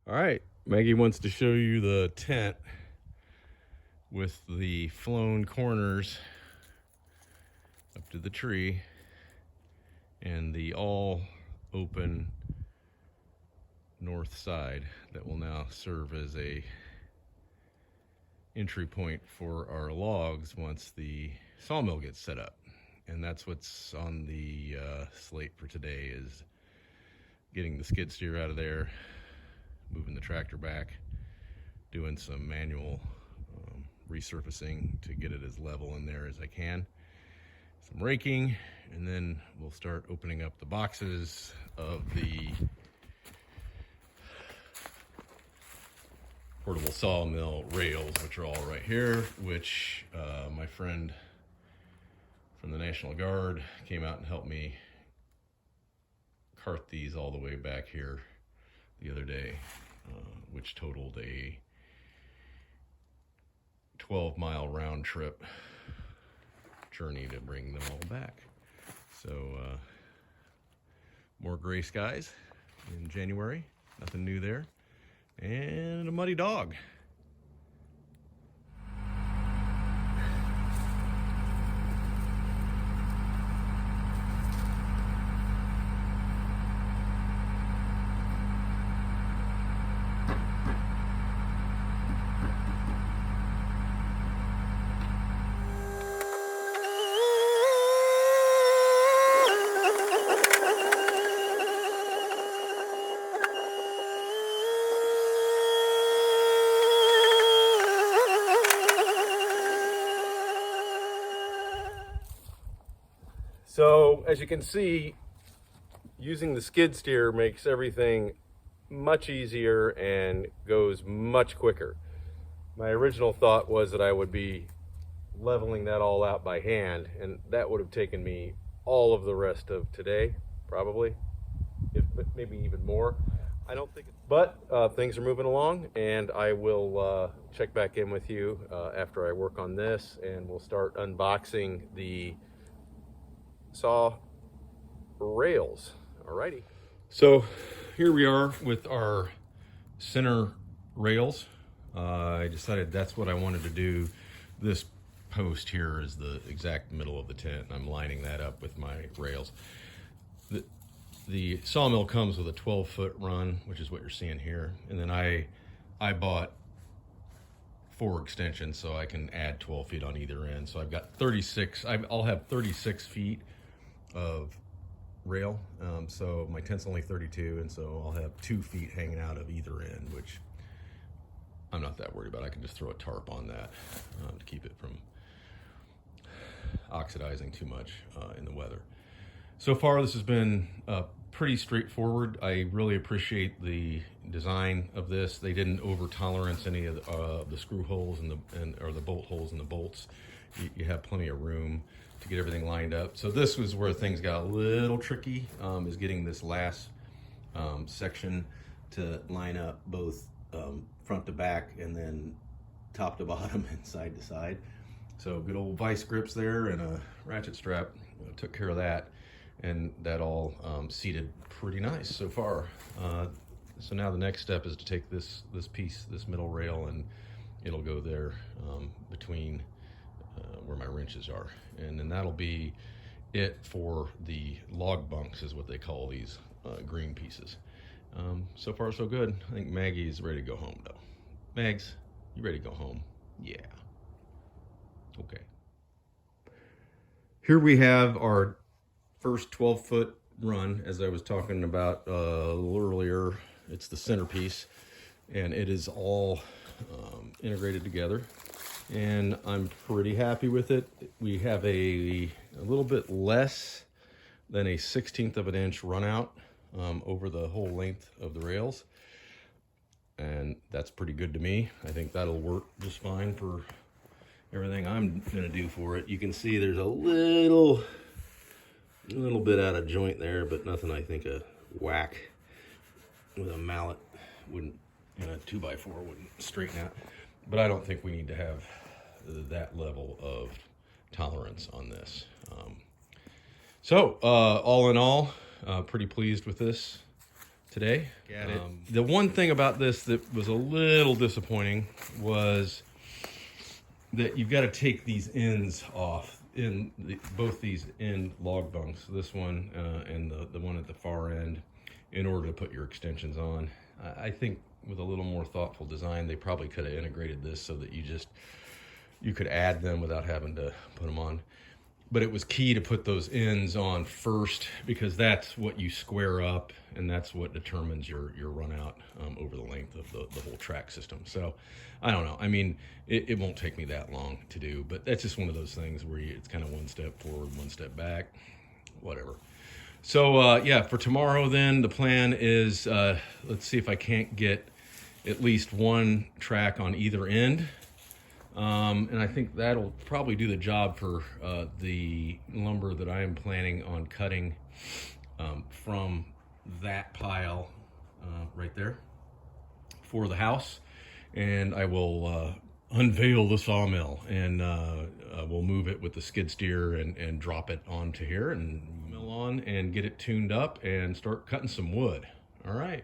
All right, Maggie wants to show you the tent with the flown corners up to the tree and the all open north side that will now serve as a entry point for our logs once the sawmill gets set up. And that's what's on the slate for today, is getting the skid steer out of there, moving the tractor back, doing some manual resurfacing to get it as level in there as I can, some raking, and then we'll start opening up the boxes of the portable sawmill rails, which are all right here, which my friend from the National Guard came out and helped me cart these all the way back here the other day, which totaled a 12-mile round trip journey to bring them all back. So more gray skies in January, nothing new there, and a muddy dog. So as you can see, using the skid steer makes everything much easier and goes much quicker. My original thought was that I would be leveling that all out by hand, and that would have taken me all of the rest of today, probably, if maybe even more. I don't think, but things are moving along, and I will check back in with you after I work on this, and we'll start unboxing the saw rails. Alrighty. So here we are with our center rails. I decided that's what I wanted to do. This post here is the exact middle of the tent, and I'm lining that up with my rails. The sawmill comes with a 12-foot run, which is what you're seeing here, and then I bought 4 extensions so I can add 12 feet on either end. So I've got 36. I'll have 36 feet of rail. So my tent's only 32, and so I'll have 2 feet hanging out of either end, which I'm not that worried about. I can just throw a tarp on that to keep it from oxidizing too much in the weather. So far, this has been pretty straightforward. I really appreciate the design of this. They didn't over tolerance any of the screw holes or the bolt holes in the bolts. You have plenty of room to get everything lined up. So this was where things got a little tricky, is getting this last section to line up both front to back and then top to bottom and side to side. So good old vice grips there and a ratchet strap took care of that, and that all seated pretty nice so far. So now the next step is to take this piece, this middle rail, and it'll go there between where my wrenches are, and then that'll be it for the log bunks, is what they call these green pieces. So far so good. I think Maggie's ready to go home though. Mags, you ready to go home? Yeah. Okay. Here we have our first 12-foot run, as I was talking about a little earlier. It's the centerpiece, and it is all integrated together, and I'm pretty happy with it. We have a little bit less than a 1/16 of an inch run out over the whole length of the rails, and that's pretty good to me. I think that'll work just fine for everything I'm gonna do for it. You can see there's a little bit out of joint there, but nothing I think a whack with a mallet wouldn't, and a 2x4 wouldn't straighten out. But I don't think we need to have that level of tolerance on this. So all in all, pretty pleased with this. today. The one thing about this that was a little disappointing was that you've got to take these ends off in both these end log bunks, this one and the one at the far end, in order to put your extensions on. I think with a little more thoughtful design, they probably could have integrated this so that you could add them without having to put them on. But it was key to put those ends on first, because that's what you square up, and that's what determines your run out over the length of the whole track system. So I don't know. I mean, it won't take me that long to do, but that's just one of those things where it's kind of one step forward, one step back, whatever. So yeah, for tomorrow then, the plan is, let's see if I can't get at least one track on either end. And I think that'll probably do the job for the lumber that I am planning on cutting from that pile right there for the house. And I will unveil the sawmill, and we'll move it with the skid steer and drop it onto here and mill on and get it tuned up and start cutting some wood. All right.